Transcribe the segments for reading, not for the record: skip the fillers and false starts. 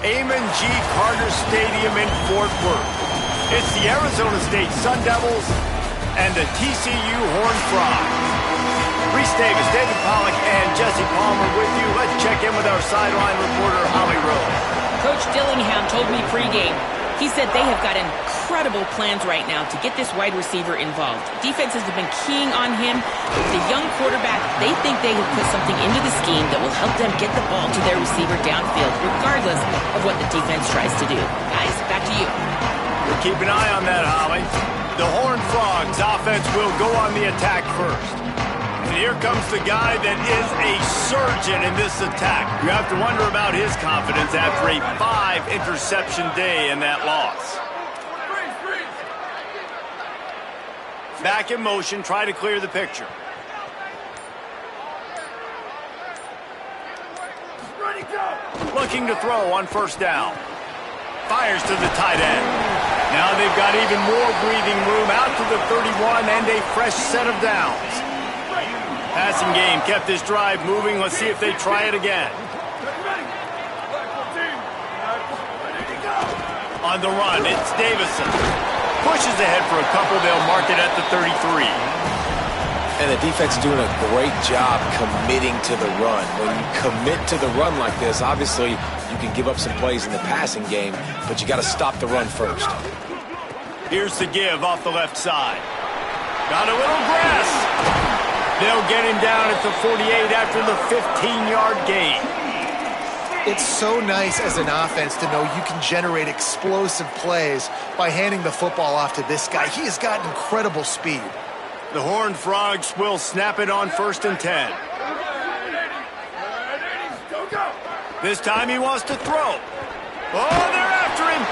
Amon G. Carter Stadium in Fort Worth. It's the Arizona State Sun Devils and the TCU Horned Frogs. Reese Davis, David Pollack, and Jesse Palmer with you. Let's check in with our sideline reporter, Holly Rowe. Coach Dillingham told me pregame. He said they have got incredible plans right now to get this wide receiver involved. Defenses have been keying on him. With a young quarterback, they think they have put something into the scheme that will help them get the ball to their receiver downfield, regardless of what the defense tries to do. Guys, back to you. We'll keep an eye on that, Holly. The Horned Frogs offense will go on the attack first. And here comes the guy that is a surgeon in this attack. You have to wonder about his confidence after a 5-interception day in that loss. Back in motion, try to clear the picture. Looking to throw on first down. Fires to the tight end. Now they've got even more breathing room out to the 31 and a fresh set of downs. Passing game kept this drive moving. Let's see if they try it again. On the run, it's Davison. Pushes ahead for a couple. They'll mark it at the 33. And the defense is doing a great job committing to the run. When you commit to the run like this, obviously you can give up some plays in the passing game, but you got to stop the run first. Here's the give off the left side. Got a little grass. They'll get him down at the 48 after the 15-yard gain. It's so nice as an offense to know you can generate explosive plays by handing the football off to this guy. He has got incredible speed. The Horned Frogs will snap it on 1st and 10. This time he wants to throw. Oh, they're after him.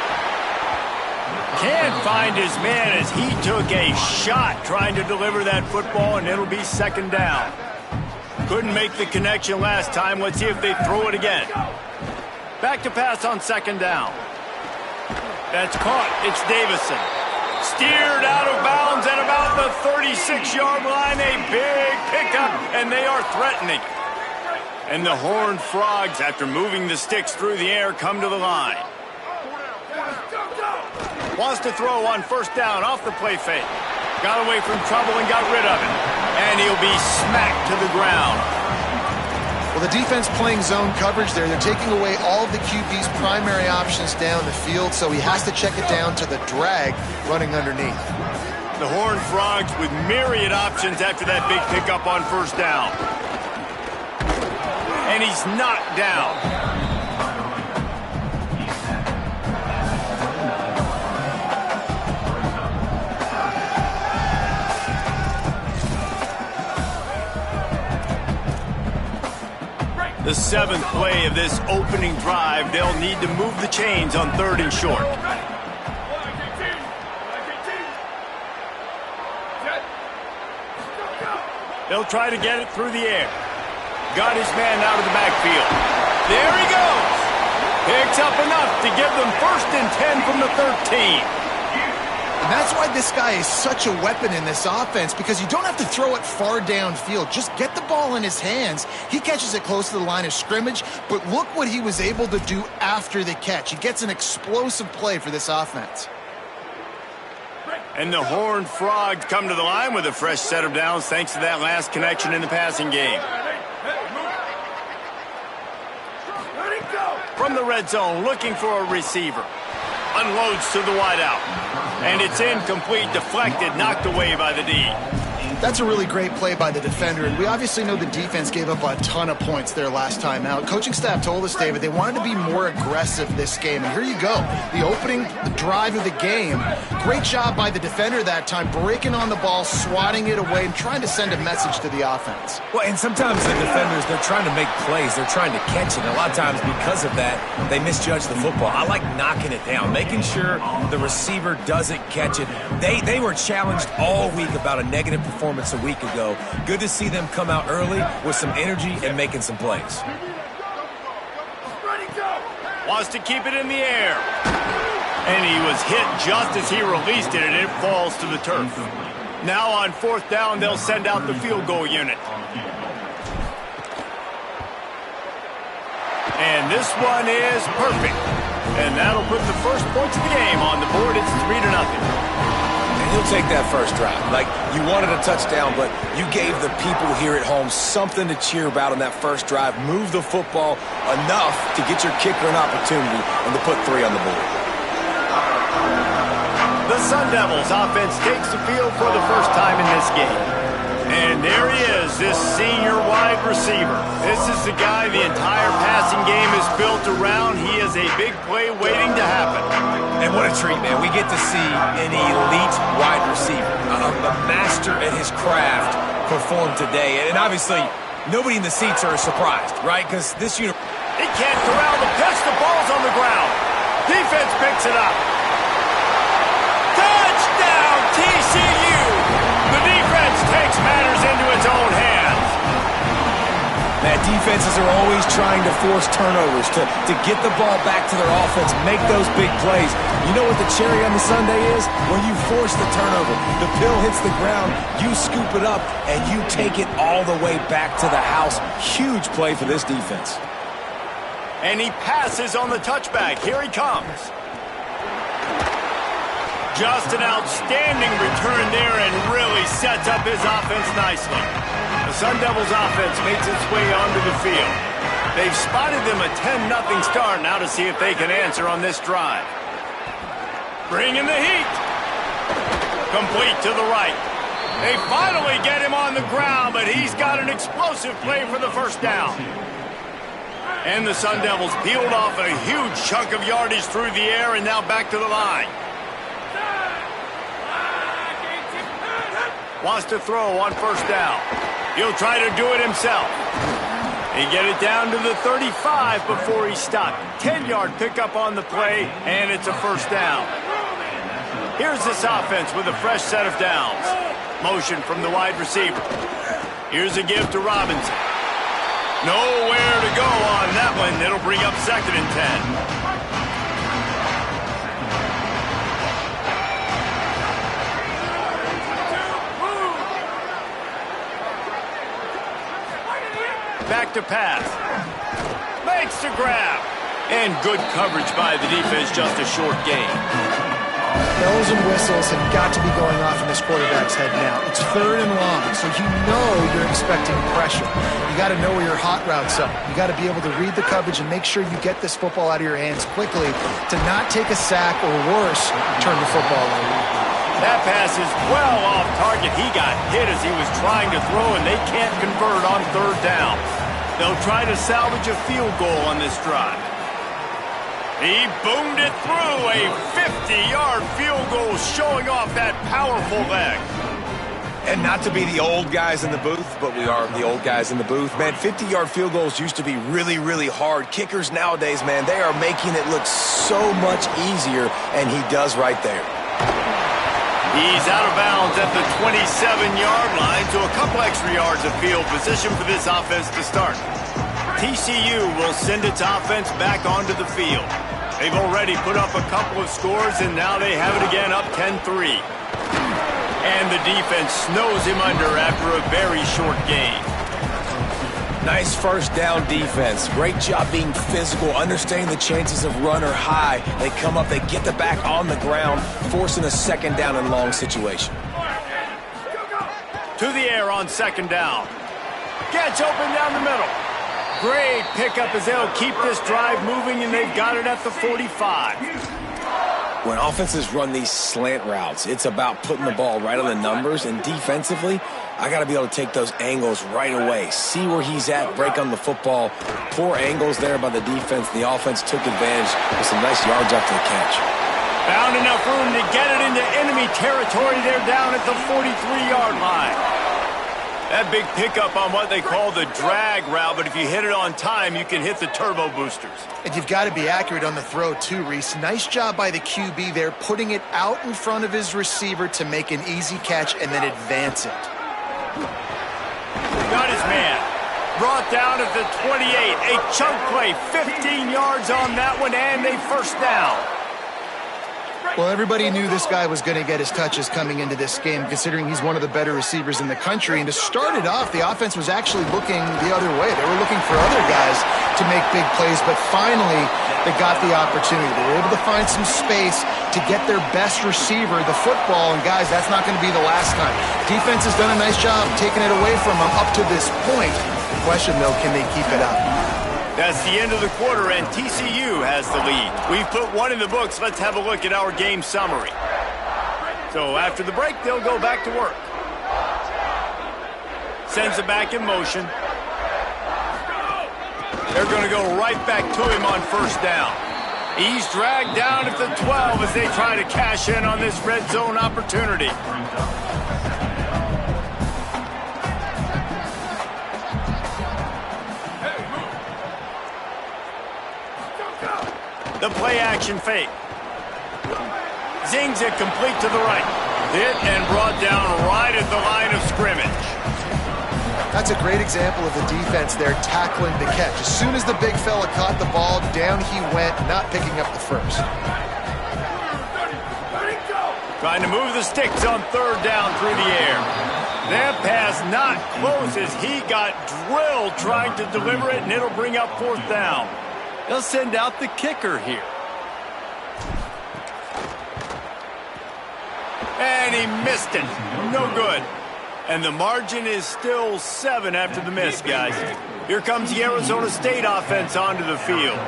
Can't find his man as he took a shot trying to deliver that football, and it'll be 2nd down. Couldn't make the connection last time. Let's see if they throw it again. Back to pass on 2nd down. That's caught. It's Davison. Steered out of bounds at about the 36-yard line. A big pickup, and they are threatening. And the Horned Frogs, after moving the sticks through the air, come to the line. Wants to throw on 1st down off the play fake. Got away from trouble and got rid of it. And he'll be smacked to the ground. Well, the defense playing zone coverage there. They're taking away all of the QB's primary options down the field, so he has to check it down to the drag running underneath. The Horned Frogs with myriad options after that big pickup on 1st down. And he's knocked down. The 7th play of this opening drive, they'll need to move the chains on 3rd and short. They'll try to get it through the air. Got his man out of the backfield. There he goes. Picks up enough to give them 1st and 10 from the 13. And that's why this guy is such a weapon in this offense, because you don't have to throw it far downfield. Just get the ball in his hands. He catches it close to the line of scrimmage, but look what he was able to do after the catch. He gets an explosive play for this offense. And the Horned Frogs come to the line with a fresh set of downs thanks to that last connection in the passing game. From the red zone, looking for a receiver. Unloads to the wideout. And it's incomplete, deflected, knocked away by the D. That's a really great play by the defender, and we obviously know the defense gave up a ton of points there last time out. Coaching staff told us, David, they wanted to be more aggressive this game, and here you go. The opening drive of the game, great job by the defender that time, breaking on the ball, swatting it away, and trying to send a message to the offense. Well, and sometimes the defenders, they're trying to make plays. They're trying to catch it. And a lot of times because of that, they misjudge the football. I like knocking it down, making sure the receiver doesn't catch it. They were challenged all week about a negative performance a week ago. Good to see them come out early with some energy and making some plays. Wants to keep it in the air. And he was hit just as he released it, and it falls to the turf. Now on 4th down, they'll send out the field goal unit. And this one is perfect. And that'll put the first points of the game on the board. It's 3-0. And he'll take that first drive. Like, you wanted a touchdown, but you gave the people here at home something to cheer about on that first drive. Move the football enough to get your kicker an opportunity and to put 3 on the board. The Sun Devils offense takes the field for the first time in this game. And there he is, this senior wide receiver. This is the guy the entire passing game is built around. He is a big play waiting to happen. And what a treat, man. We get to see an elite wide receiver, a master at his craft perform today. And obviously, nobody in the seats are surprised, right? Because this unit... He can't corral the pitch. The ball's on the ground. Defense picks it up. Touchdown, TCU! The defense takes matters into its own hands. Man, defenses are always trying to force turnovers to get the ball back to their offense, make those big plays. You know what the cherry on the sundae is? When you force the turnover, the pill hits the ground, you scoop it up, and you take it all the way back to the house. Huge play for this defense. And he passes on the touchback. Here he comes. Just an outstanding return there and really sets up his offense nicely. The Sun Devils offense makes its way onto the field. They've spotted them a 10-0 start now to see if they can answer on this drive. Bring in the heat. Complete to the right. They finally get him on the ground, but he's got an explosive play for the first down. And the Sun Devils peeled off a huge chunk of yardage through the air and now back to the line. Wants to throw on first down. He'll try to do it himself. He get it down to the 35 before he stopped. 10-yard pickup on the play, and it's a first down. Here's this offense with a fresh set of downs. Motion from the wide receiver. Here's a give to Robinson. Nowhere to go on that one. It'll bring up 2nd and 10. Back to pass. Makes the grab. And good coverage by the defense, just a short gain. Bells and whistles have got to be going off in this quarterback's head now. It's 3rd and long, so you know you're expecting pressure. You got to know where your hot routes are. You got to be able to read the coverage and make sure you get this football out of your hands quickly to not take a sack or worse, turn the football over. That pass is well off target. He got hit as he was trying to throw, and they can't convert on 3rd down. They'll try to salvage a field goal on this drive. He boomed it through, a 50-yard field goal showing off that powerful leg. And not to be the old guys in the booth, but we are the old guys in the booth. Man, 50-yard field goals used to be really, really hard. Kickers nowadays, man, they are making it look so much easier, and he does right there. He's out of bounds at the 27-yard line, so a couple extra yards of field position for this offense to start. TCU will send its offense back onto the field. They've already put up a couple of scores, and now they have it again up 10-3. And the defense snows him under after a very short game. Nice first down defense. Great job being physical, understanding the chances of run are high. They come up, they get the back on the ground, forcing a 2nd down and long situation. To the air on 2nd down. Gets open down the middle. Great pickup as they'll keep this drive moving, and they've got it at the 45. When offenses run these slant routes, it's about putting the ball right on the numbers, and defensively, I got to be able to take those angles right away. See where he's at, break on the football. Poor angles there by the defense. The offense took advantage with some nice yards after the catch. Found enough room to get it into enemy territory. They're down at the 43-yard line. That big pickup on what they call the drag route, but if you hit it on time, you can hit the turbo boosters. And you've got to be accurate on the throw too, Reese. Nice job by the QB there, putting it out in front of his receiver to make an easy catch and then advance it. Got his man. Brought down at the 28. A chunk play, 15 yards on that one, and a first down. Well, everybody knew this guy was going to get his touches coming into this game, considering he's one of the better receivers in the country. And to start it off, the offense was actually looking the other way. They were looking for other guys to make big plays, but finally they got the opportunity. They were able to find some space to get their best receiver the football. And, guys, that's not going to be the last time. Defense has done a nice job taking it away from them up to this point. The question, though, can they keep it up? That's the end of the quarter, and TCU has the lead. We've put one in the books. Let's have a look at our game summary. So after the break, they'll go back to work. Sends it back in motion. They're going to go right back to him on first down. He's dragged down at the 12 as they try to cash in on this red zone opportunity. The play-action fake. Zings it complete to the right. Hit and brought down right at the line of scrimmage. That's a great example of the defense there tackling the catch. As soon as the big fella caught the ball, down he went, not picking up the first. Trying to move the sticks on third down through the air. That pass not close as he got drilled trying to deliver it, and it'll bring up fourth down. They'll send out the kicker here. And he missed it. No good. And the margin is still 7 after the miss, guys. Here comes the Arizona State offense onto the field.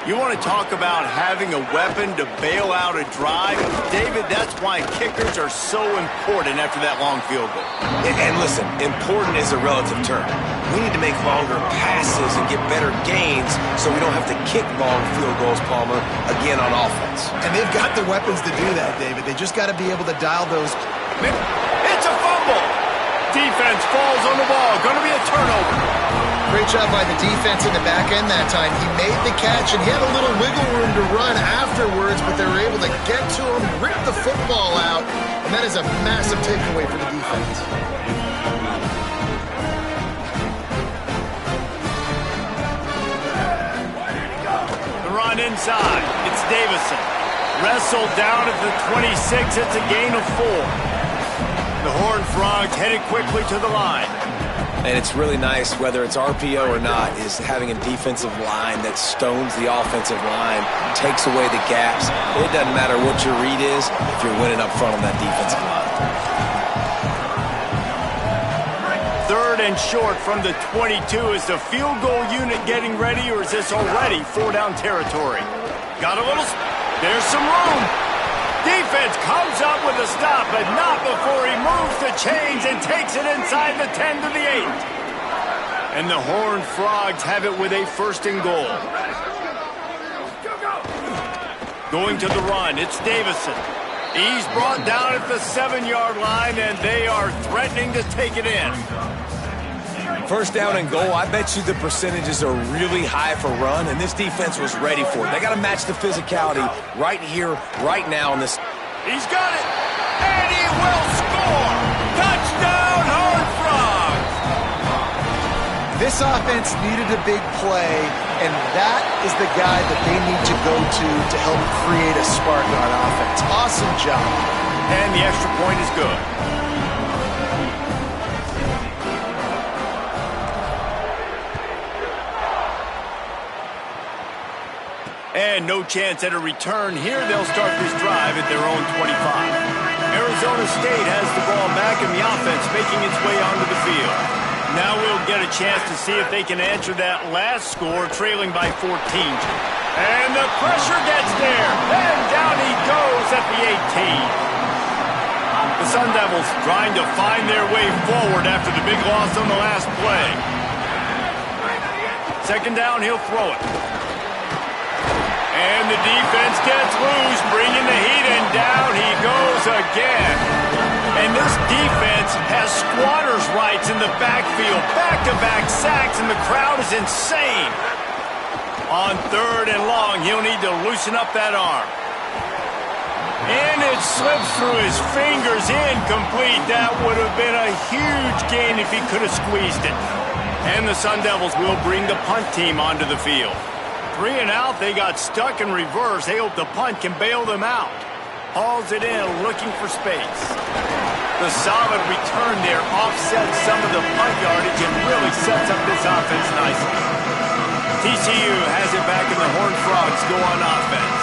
You want to talk about having a weapon to bail out a drive? David, that's why kickers are so important after that long field goal. And listen, important is a relative term. We need to make longer passes and get better gains so we don't have to kick long field goals, Palmer, again on offense. And they've got the weapons to do that, David. They just got to be able to dial those. It's a fumble. Defense falls on the ball. Going to be a turnover. Great job by the defense in the back end that time. He made the catch, and he had a little wiggle room to run afterwards, but they were able to get to him, rip the football out, and that is a massive takeaway for the defense. The run inside. It's Davison. Wrestled down at the 26. It's a gain of 4. The Horned Frogs headed quickly to the line. And it's really nice, whether it's RPO or not, is having a defensive line that stones the offensive line, takes away the gaps. It doesn't matter what your read is if you're winning up front on that defensive line. Third and short from the 22. Is the field goal unit getting ready, or is this already 4-down territory? Got a little... There's some room. Defense comes up with a stop, but not before he moves the chains and takes it inside the 10 to the 8. And the Horned Frogs have it with a first and goal. Going to the run, it's Davison. He's brought down at the 7-yard line, and they are threatening to take it in. First down and goal, I bet you the percentages are really high for run, and this defense was ready for it. They got to match the physicality right here, right now in this. He's got it, and he will score! Touchdown, Horned Frogs! This offense needed a big play, and that is the guy that they need to go to help create a spark on offense. Awesome job. And the extra point is good. And no chance at a return here. They'll start this drive at their own 25. Arizona State has the ball back in the offense, making its way onto the field. Now we'll get a chance to see if they can answer that last score, trailing by 14. And the pressure gets there. And down he goes at the 18. The Sun Devils trying to find their way forward after the big loss on the last play. Second down, he'll throw it. And the defense gets loose, bringing the heat, and down he goes again. And this defense has squatters' rights in the backfield, back-to-back sacks, and the crowd is insane. On third and long, he'll need to loosen up that arm. And it slips through his fingers, incomplete. That would have been a huge gain if he could have squeezed it. And the Sun Devils will bring the punt team onto the field. 3 and out, they got stuck in reverse. They hope the punt can bail them out. hauls it in, looking for space. The solid return there offsets some of the punt yardage and really sets up this offense nicely. TCU has it back and the Horned Frogs go on offense.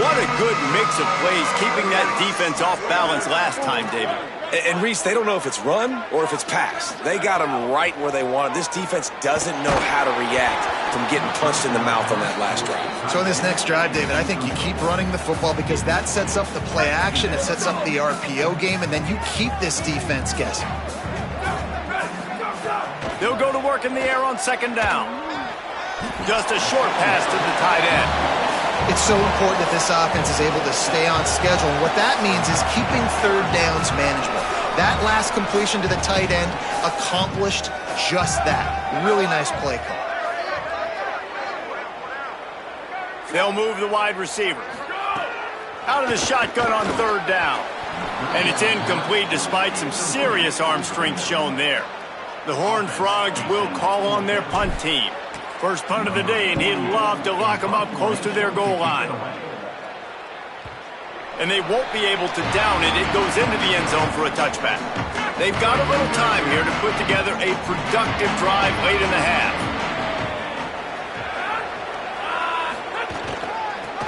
What a good mix of plays, keeping that defense off balance last time, David. And Reese, they don't know if it's run or if it's pass. They got them right where they want it. This defense doesn't know how to react from getting punched in the mouth on that last drive. So in this next drive, David, I think you keep running the football because that sets up the play action, it sets up the RPO game, and then you keep this defense guessing. They'll go to work in the air on second down. Just a short pass to the tight end. It's so important that this offense is able to stay on schedule. And what that means is keeping third downs manageable. That last completion to the tight end accomplished just that. Really nice play call. They'll move the wide receiver. Out of the shotgun on third down. And it's incomplete despite some serious arm strength shown there. The Horned Frogs will call on their punt team. First punt of the day, and he'd love to lock them up close to their goal line. And they won't be able to down it. It goes into the end zone for a touchback. They've got a little time here to put together a productive drive late in the half.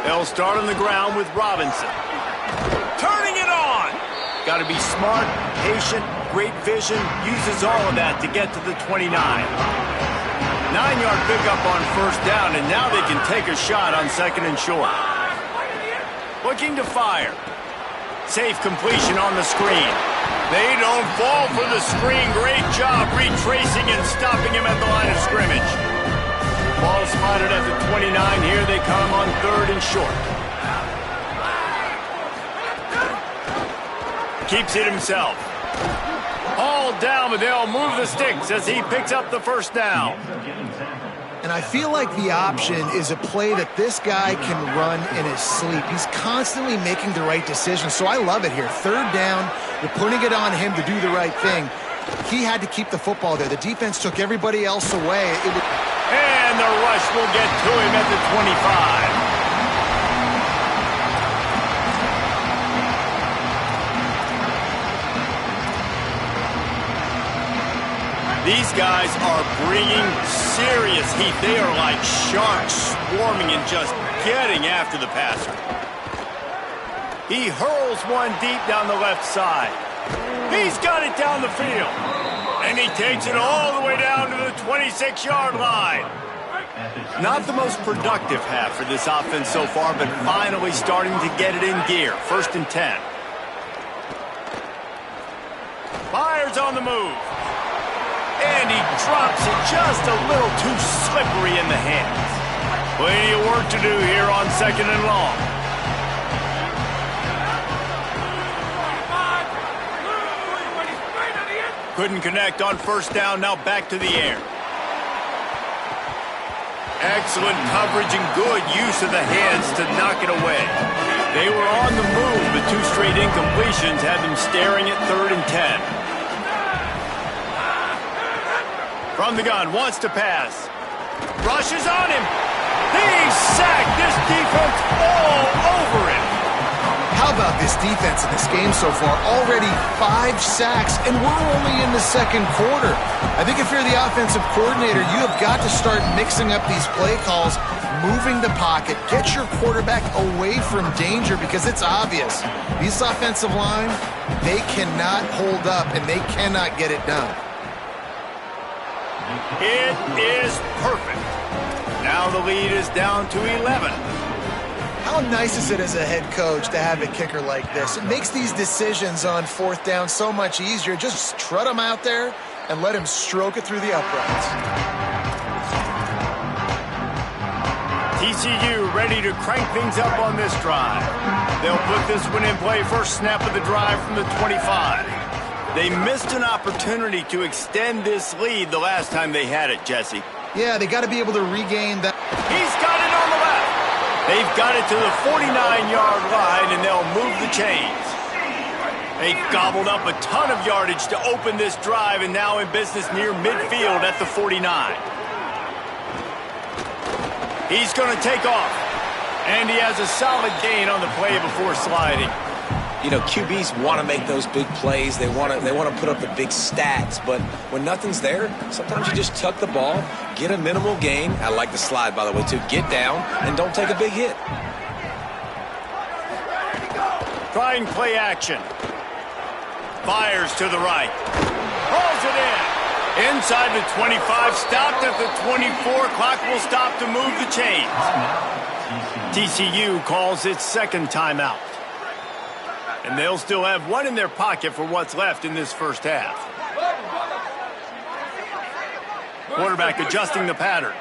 They'll start on the ground with Robinson. Turning it on! Got to be smart, patient, great vision, uses all of that to get to the 29. 9-yard pickup on first down, and now they can take a shot on second and short. Looking to fire. Safe completion on the screen. They don't fall for the screen. Great job retracing and stopping him at the line of scrimmage. Ball spotted at the 29. Here they come on third and short. Keeps it himself. All down, but they'll move the sticks as he picks up the first down. And I feel like the option is a play that this guy can run in his sleep. He's constantly making the right decision, so I love it here. Third down, you're putting it on him to do the right thing. He had to keep the football there. The defense took everybody else away. And the rush will get to him at the 25. These guys are bringing serious heat. They are like sharks swarming and just getting after the passer. He hurls one deep down the left side. He's got it down the field. And he takes it all the way down to the 26-yard line. Not the most productive half for this offense so far, but finally starting to get it in gear. First and 10. Fires on the move. And he drops it just a little too slippery in the hands. Plenty of work to do here on second and long. Couldn't connect on first down, now back to the air. Excellent coverage and good use of the hands to knock it away. They were on the move, but two straight incompletions had them staring at third and 10. From the gun, wants to pass. Rushes on him. He's sacked. This defense all over him. How about this defense in this game so far? Already 5 sacks, and we're only in the second quarter. I think if you're the offensive coordinator, you have got to start mixing up these play calls, moving the pocket, get your quarterback away from danger because it's obvious. These offensive line, they cannot hold up, and they cannot get it done. It is perfect. Now the lead is down to 11. How nice is it as a head coach to have a kicker like this? It makes these decisions on fourth down so much easier. Just trot him out there and let him stroke it through the uprights. TCU ready to crank things up on this drive. They'll put this one in play first snap of the drive from the 25. They missed an opportunity to extend this lead the last time they had it, Jesse. Yeah, they got to be able to regain that. He's got it on the left. They've got it to the 49-yard line, and they'll move the chains. They gobbled up a ton of yardage to open this drive, and now in business near midfield at the 49. He's going to take off, and he has a solid gain on the play before sliding. You know, QBs want to make those big plays. They want to put up the big stats. But when nothing's there, sometimes you just tuck the ball, get a minimal gain. I like the slide, by the way, too. Get down and don't take a big hit. Trying play action. Fires to the right. Rolls it in. Inside the 25, stopped at the 24. Clock will stop to move the chains. TCU calls its second timeout. And they'll still have one in their pocket for what's left in this first half. Quarterback adjusting the pattern.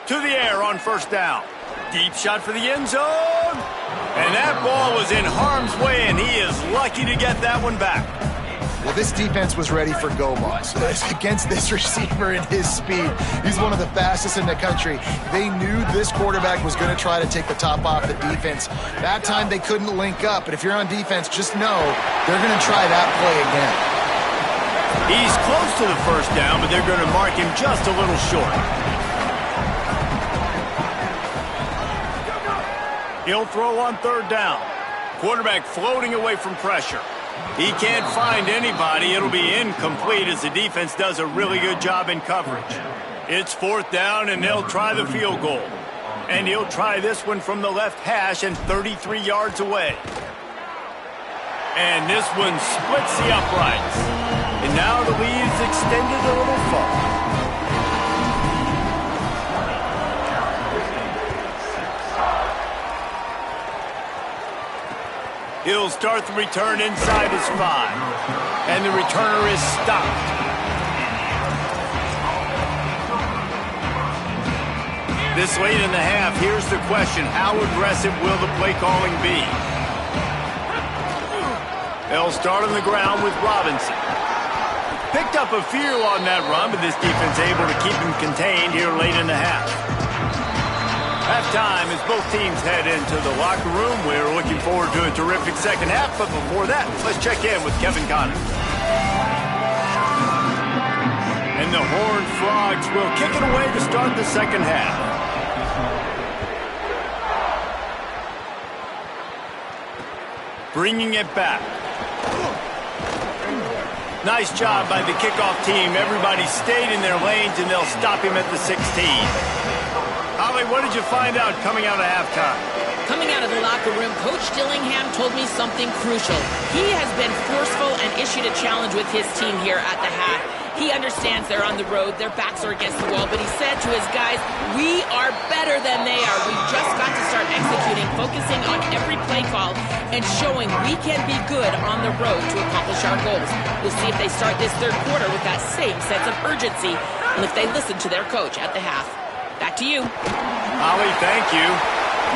To the air on first down. Deep shot for the end zone. And that ball was in harm's way, and he is lucky to get that one back. Well, this defense was ready for go balls. Against this receiver and his speed, he's one of the fastest in the country. They knew this quarterback was going to try to take the top off the defense. That time they couldn't link up, but if you're on defense, just know they're going to try that play again. He's close to the first down, but they're going to mark him just a little short. He'll throw on third down. Quarterback floating away from pressure. He can't find anybody. It'll be incomplete as the defense does a really good job in coverage. It's fourth down, and they'll try the field goal. And he'll try this one from the left hash and 33 yards away. And this one splits the uprights. And now the lead is extended a little far. He'll start the return inside his 5. And the returner is stopped. This late in the half, here's the question. How aggressive will the play calling be? They'll start on the ground with Robinson. Picked up a few on that run, but this defense able to keep him contained here late in the half. Halftime as both teams head into the locker room. We're looking forward to a terrific second half, but before that, let's check in with Kevin Conner. And the Horned Frogs will kick it away to start the second half. Bringing it back. Nice job by the kickoff team. Everybody stayed in their lanes, and they'll stop him at the 16. Holly, what did you find out coming out of halftime? Coming out of the locker room, Coach Dillingham told me something crucial. He has been forceful and issued a challenge with his team here at the half. He understands they're on the road, their backs are against the wall, but he said to his guys, we are better than they are. We've just got to start executing, focusing on every play call, and showing we can be good on the road to accomplish our goals. We'll see if they start this third quarter with that same sense of urgency, and if they listen to their coach at the half. Back to you. Holly, thank you.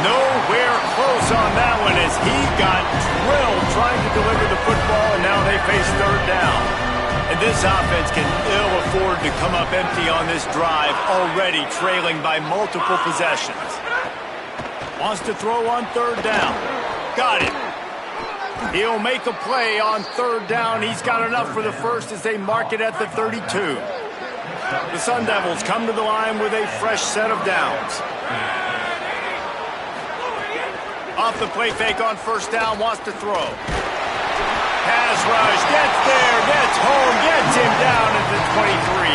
Nowhere close on that one as he got drilled trying to deliver the football, and now they face third down. And this offense can ill afford to come up empty on this drive, already trailing by multiple possessions. Wants to throw on third down. Got it. He'll make a play on third down. He's got enough for the first as they mark it at the 32. The Sun Devils come to the line with a fresh set of downs. Off the play fake on first down, wants to throw. Pass rush, gets there, gets home, gets him down at the 23.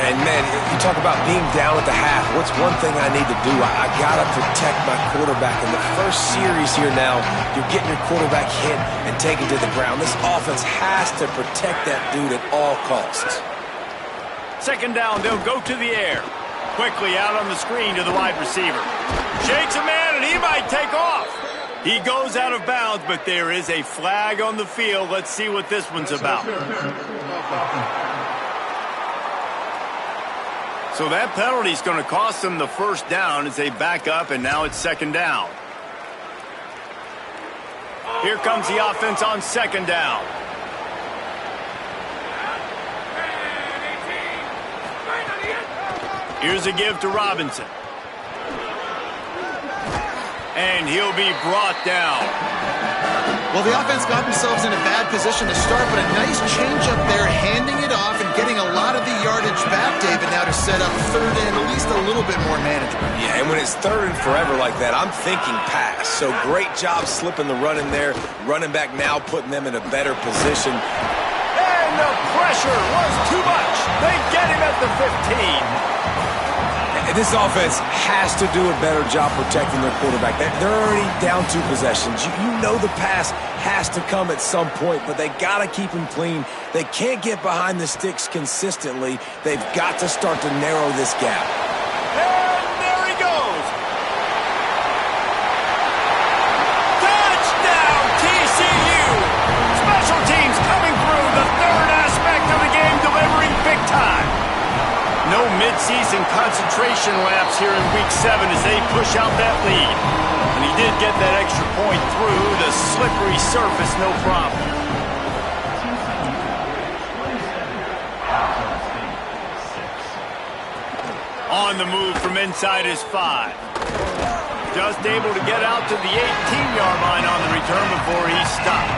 And, man, you talk about being down at the half. What's one thing I need to do? I got to protect my quarterback. In the first series here now, you're getting your quarterback hit and taken to the ground. This offense has to protect that dude at all costs. Second down, they'll go to the air. Quickly out on the screen to the wide receiver. Shakes a man, and he might take off. He goes out of bounds, but there is a flag on the field. Let's see what this one's about. So that penalty is going to cost them the first down as they back up, and now it's second down. Here comes the offense on second down. Here's a give to Robinson. And he'll be brought down. Well, the offense got themselves in a bad position to start, but a nice change up there, handing it off and getting a lot of the yardage back, David, now to set up third and at least a little bit more manageable. Yeah, and when it's third and forever like that, I'm thinking pass. So great job slipping the run in there. Running back now putting them in a better position. And the pressure was too much. They get him at the 15. This offense has to do a better job protecting their quarterback. They're already down 2 possessions. You know the pass has to come at some point, but they got to keep him clean. They can't get behind the sticks consistently. They've got to start to narrow this gap. And there he goes. Touchdown, TCU. Special teams coming through, the third aspect of the game, delivering big time. No mid-season concentration laps here in Week 7 as they push out that lead. And he did get that extra point through the slippery surface, no problem. On the move from inside his 5. Just able to get out to the 18-yard line on the return before he stopped.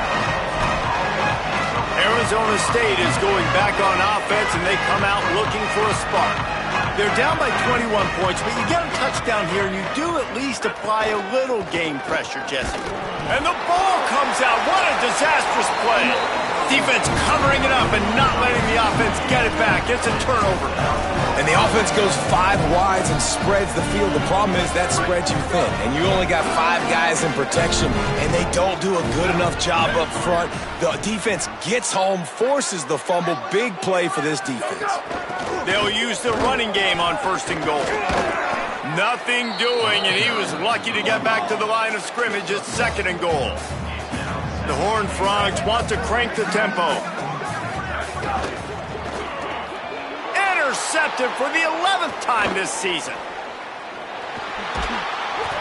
Arizona State is going back on offense, and they come out looking for a spark. They're down by 21 points, but you get a touchdown here, and you do at least apply a little game pressure, Jesse. And the ball comes out. What a disastrous play. Defense covering it up and not letting the offense get it back. It's a turnover. And the offense goes 5 wides and spreads the field. The problem is that spreads you thin, and you only got 5 guys in protection, and they don't do a good enough job up front. The defense gets home, forces the fumble. Big play for this defense. They'll use the running game on 1st and goal. Nothing doing, and he was lucky to get back to the line of scrimmage at 2nd and goal. The Horned Frogs want to crank the tempo. Intercepted for the 11th time this season.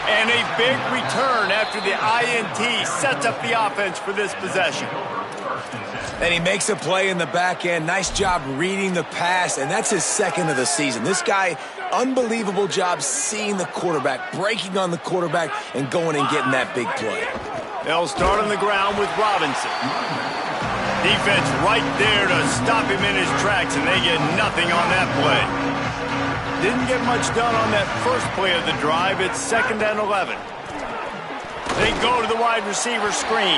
And a big return after the INT sets up the offense for this possession. And he makes a play in the back end. Nice job reading the pass, and that's his 2nd of the season. This guy, unbelievable job seeing the quarterback, breaking on the quarterback, and going and getting that big play. They'll start on the ground with Robinson. Defense right there to stop him in his tracks, and they get nothing on that play. Didn't get much done on that first play of the drive. It's 2nd and 11. They go to the wide receiver screen.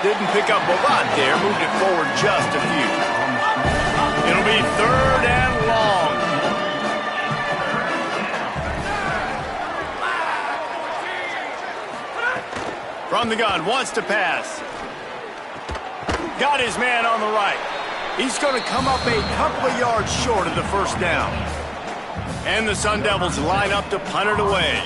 Didn't pick up a lot there. Moved it forward just a few. It'll be 3rd and long. From the gun, wants to pass. Got his man on the right. He's going to come up a couple of yards short of the 1st down. And the Sun Devils line up to punt it away.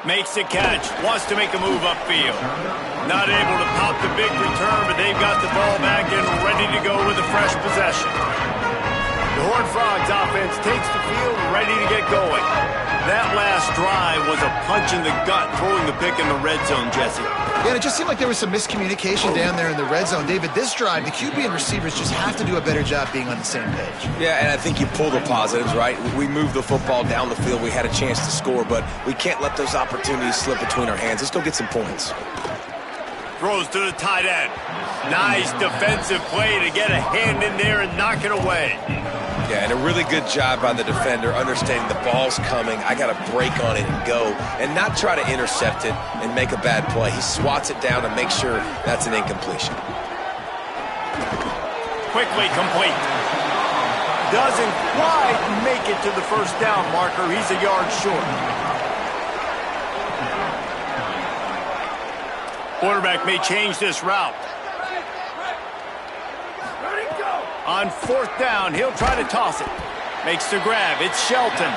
Makes the catch, wants to make a move upfield. Not able to pop the big return, but they've got the ball back and ready to go with a fresh possession. The Horned Frogs offense takes the field, ready to get going. That last drive was a punch in the gut, throwing the pick in the red zone, Jesse. Yeah, and it just seemed like there was some miscommunication down there in the red zone. David, this drive, the QB and receivers just have to do a better job being on the same page. Yeah, and I think you pull the positives, right? We moved the football down the field. We had a chance to score, but we can't let those opportunities slip between our hands. Let's go get some points. Throws to the tight end. Nice defensive play to get a hand in there and knock it away. Yeah, and a really good job by the defender, understanding the ball's coming. I got to break on it and go, and not try to intercept it and make a bad play. He swats it down and makes sure that's an incompletion. Quickly complete. Doesn't quite make it to the 1st down marker. He's a yard short. Quarterback may change this route. On 4th down, he'll try to toss it. Makes the grab. It's Shelton.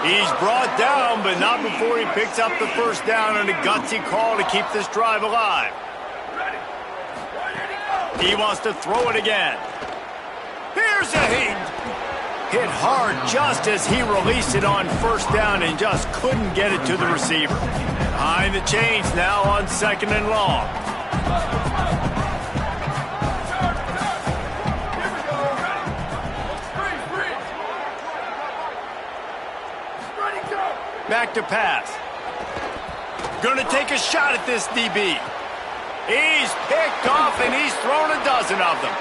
He's brought down, but not before he picks up the 1st down on a gutsy call to keep this drive alive. He wants to throw it again. Here's a hit hard just as he released it on 1st down and just couldn't get it to the receiver. Behind the chains now on 2nd and long. Back to pass. Gonna take a shot at this DB. He's picked off, and he's thrown a dozen of them.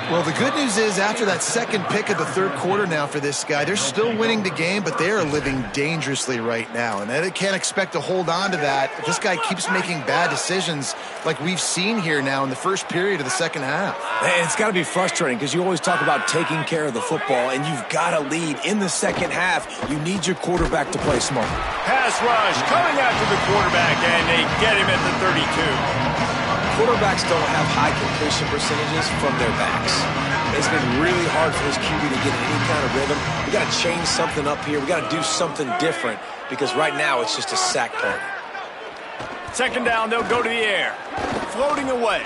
Well, the good news is after that second pick of the third quarter now for this guy, they're still winning the game, but they are living dangerously right now. And they can't expect to hold on to that if this guy keeps making bad decisions like we've seen here now in the first period of the second half. And it's got to be frustrating because you always talk about taking care of the football, and you've got to lead in the second half. You need your quarterback to play smart. Pass rush coming after the quarterback, and they get him at the 32. Quarterbacks don't have high completion percentages from their backs. It's been really hard for his QB to get in any kind of rhythm. We got to change something up here. We got to do something different because right now it's just a sack party. Second down, they'll go to the air. Floating away.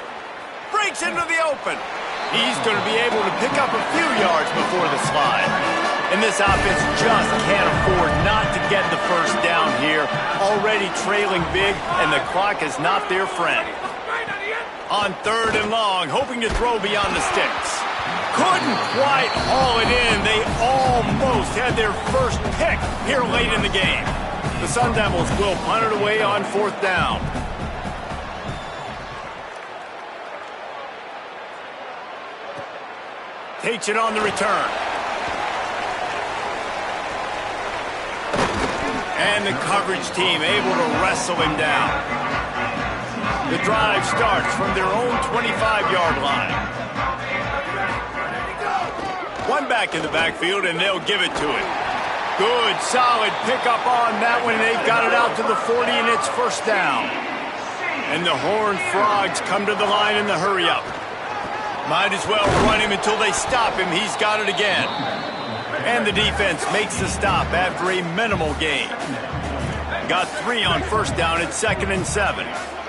Breaks into the open. He's going to be able to pick up a few yards before the slide. And this offense just can't afford not to get the first down here. Already trailing big, and the clock is not their friend. On third and long, hoping to throw beyond the sticks. Couldn't quite haul it in. They almost had their first pick here late in the game. The Sun Devils will punt it away on fourth down. Takes it on the return. And the coverage team able to wrestle him down. The drive starts from their own 25-yard line. One back in the backfield, and they'll give it to him. Good, solid pickup on that one. They've got it out to the 40, and it's first down. And the Horned Frogs come to the line in the hurry-up. Might as well run him until they stop him. He's got it again. And the defense makes the stop after a minimal gain. Got 3 on first down at 2nd and 7.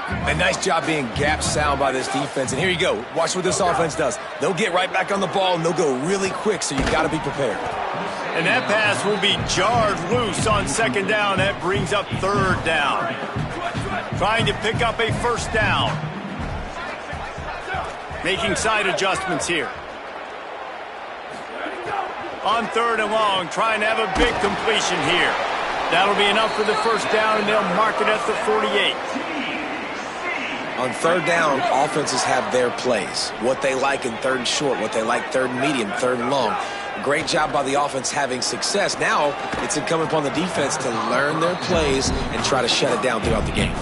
A nice job being gap sound by this defense. And here you go. Watch what this offense does. They'll get right back on the ball, and they'll go really quick, so you've got to be prepared. And that pass will be jarred loose on second down. That brings up third down. Trying to pick up a first down. Making side adjustments here. On third and long, trying to have a big completion here. That'll be enough for the first down, and they'll mark it at the 48. On third down, offenses have their plays. What they like in third and short, what they like third and medium, third and long. Great job by the offense having success. Now it's incumbent upon the defense to learn their plays and try to shut it down throughout the game.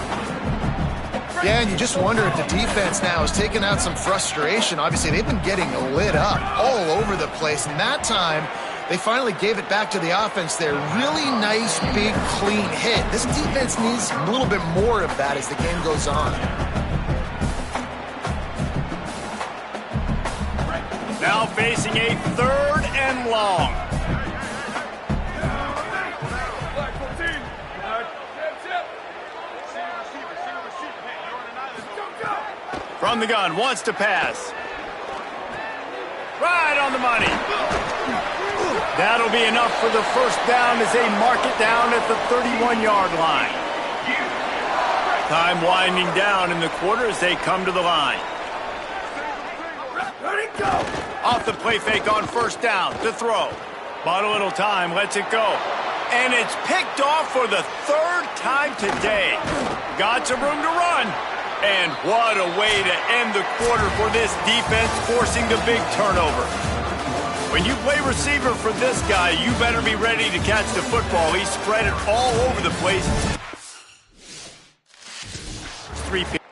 Yeah, and you just wonder if the defense now has taken out some frustration. Obviously, they've been getting lit up all over the place. And that time, they finally gave it back to the offense there. Really nice, big, clean hit. This defense needs a little bit more of that as the game goes on. Now facing a third and long. From the gun, wants to pass. Right on the money. That'll be enough for the first down as they mark it down at the 31-yard line. Time winding down in the quarter as they come to the line. Off the play fake on first down to throw. Bought a little time, lets it go. And it's picked off for the third time today. Got some room to run. And what a way to end the quarter for this defense, forcing the big turnover. When you play receiver for this guy, you better be ready to catch the football. He's spread it all over the place. 3 picks.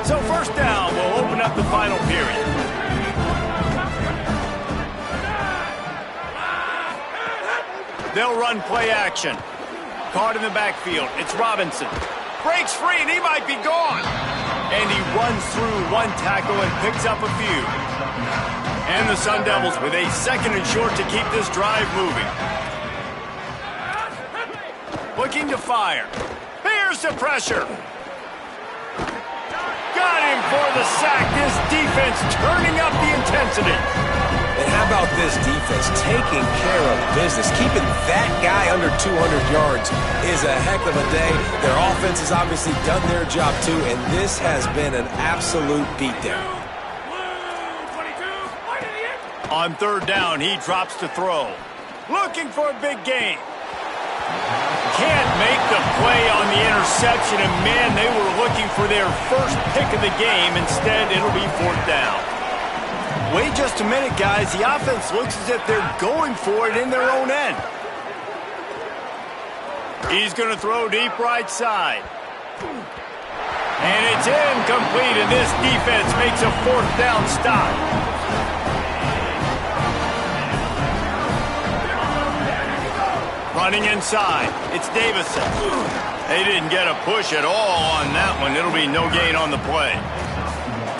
So first down will open up the final period. They'll run play action. Caught in the backfield. It's Robinson. Breaks free, and he might be gone. And he runs through one tackle and picks up a few. And the Sun Devils with a second and short to keep this drive moving. Looking to fire. Here's the pressure. Got him for the sack. This defense turning up the intensity. And how about this defense taking care of business? Keeping that guy under 200 yards is a heck of a day. Their offense has obviously done their job too, and this has been an absolute beatdown. On third down, he drops to throw. Looking for a big gain. Can't make the play on the interception, and man, they were looking for their first pick of the game. Instead, it'll be fourth down. Wait just a minute, guys. The offense looks as if they're going for it in their own end. He's going to throw deep right side. And it's incomplete, and this defense makes a fourth down stop. Running inside, it's Davison. They didn't get a push at all on that one. It'll be no gain on the play.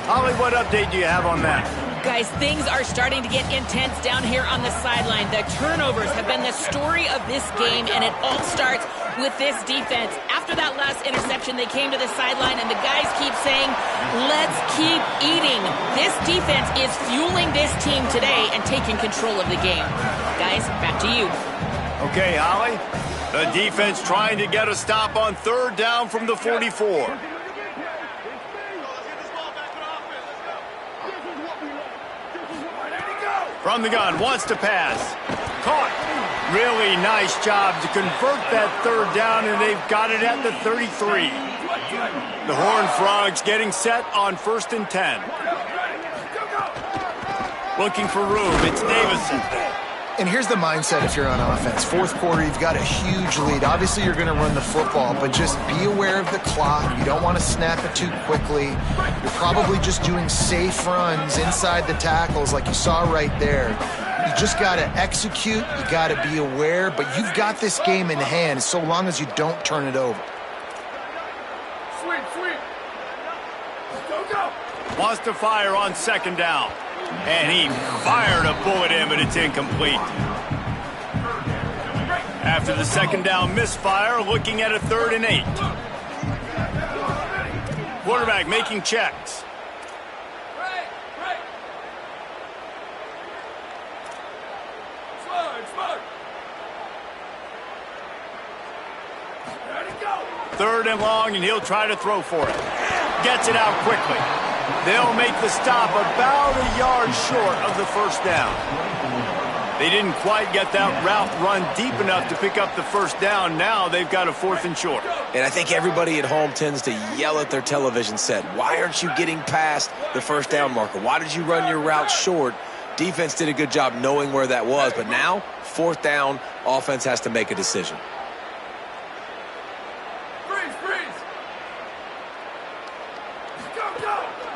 Holly, what update do you have on that? Guys, things are starting to get intense down here on the sideline. The turnovers have been the story of this game, and it all starts with this defense. After that last interception, they came to the sideline, and the guys keep saying, let's keep eating. This defense is fueling this team today and taking control of the game. Guys, back to you. Okay, Holly. The defense trying to get a stop on third down from the 44. From the gun, wants to pass. Caught. Really nice job to convert that third down, and they've got it at the 33. The Horned Frogs getting set on 1st and 10. Looking for room, it's Davison. And here's the mindset if you're on offense. Fourth quarter, you've got a huge lead. Obviously, you're going to run the football, but just be aware of the clock. You don't want to snap it too quickly. You're probably just doing safe runs inside the tackles like you saw right there. You just got to execute. You got to be aware, but you've got this game in hand so long as you don't turn it over. Sweet. Go. Wants to fire on second down. And he fired a bullet in, but it's incomplete. After the second down misfire, looking at a 3rd and 8. Quarterback making checks. Third and long, and he'll try to throw for it. Gets it out quickly. They'll make the stop about a yard short of the first down. They didn't quite get that route run deep enough to pick up the first down. Now they've got a 4th and short. And I think everybody at home tends to yell at their television set. Why aren't you getting past the first down marker? Why did you run your route short? Defense did a good job knowing where that was. But now, 4th down, offense has to make a decision.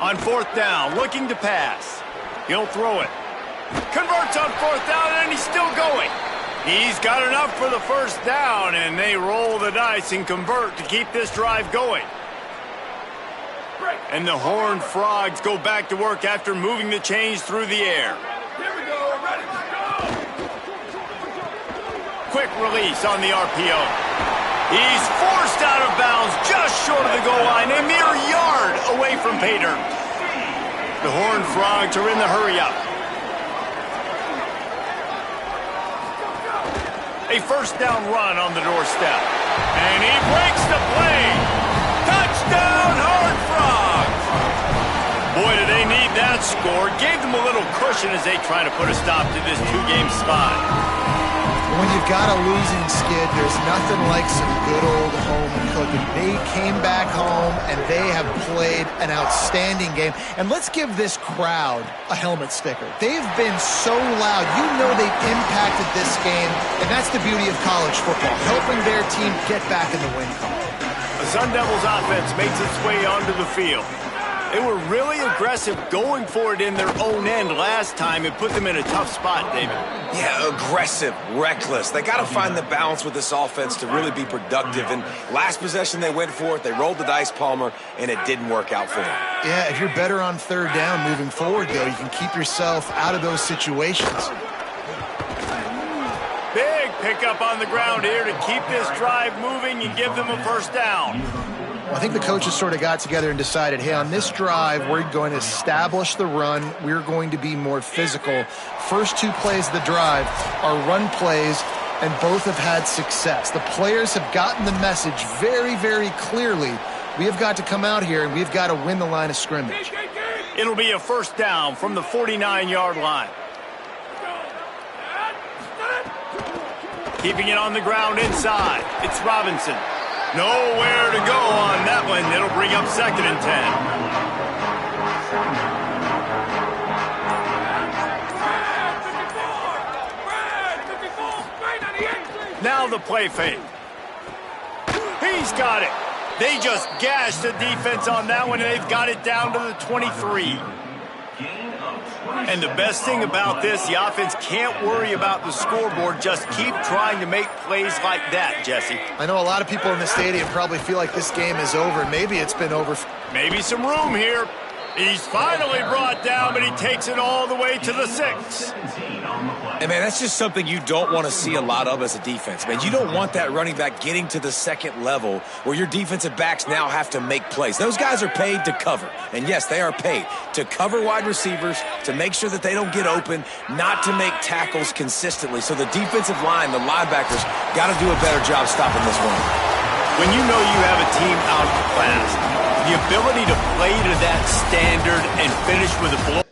On 4th down, looking to pass. He'll throw it. Converts on 4th down, and he's still going. He's got enough for the first down, and they roll the dice and convert to keep this drive going. And the Horned Frogs go back to work after moving the chains through the air. Here we go, ready to go! Quick release on the RPO. He's forced out of bounds just short of the goal line, a mere yard away from pay dirt. The Horned Frogs are in the hurry-up. A first down run on the doorstep. And he breaks the play. Touchdown, Horned Frogs! Boy, do they need that score. Gave them a little cushion as they try to put a stop to this 2-game slide. When you've got a losing skid, there's nothing like some good old home cooking. They came back home, and they have played an outstanding game. And let's give this crowd a helmet sticker. They've been so loud. You know they've impacted this game, and that's the beauty of college football, helping their team get back in the win column. The Sun Devils offense makes its way onto the field. They were really aggressive going for it in their own end last time. It put them in a tough spot, David. Yeah, aggressive, reckless. They got to find the balance with this offense to really be productive. And last possession they went for it. They rolled the dice, Palmer, and it didn't work out for them. Yeah, if you're better on third down moving forward, though, you can keep yourself out of those situations. Big pickup on the ground here to keep this drive moving and give them a first down. Well, I think the coaches sort of got together and decided, hey, on this drive, we're going to establish the run. We're going to be more physical. First 2 plays of the drive are run plays, and both have had success. The players have gotten the message very, very clearly. We have got to come out here, and we've got to win the line of scrimmage. It'll be a first down from the 49-yard line. Keeping it on the ground inside. It's Robinson. Nowhere to go on that one. It'll bring up 2nd and 10. Now the play fake. He's got it. They just gashed the defense on that one, and they've got it down to the 23. And the best thing about this, the offense can't worry about the scoreboard. Just keep trying to make plays like that, Jesse. I know a lot of people in the stadium probably feel like this game is over. Maybe it's been over. Maybe some room here. He's finally brought down, but he takes it all the way to the 6. And, man, that's just something you don't want to see a lot of as a defense, man. You don't want that running back getting to the 2nd level where your defensive backs now have to make plays. Those guys are paid to cover. And, yes, they are paid to cover wide receivers, to make sure that they don't get open, not to make tackles consistently. So the defensive line, the linebackers, got to do a better job stopping this run. When you know you have a team outclassed, the ability to play to that standard and finish with a blow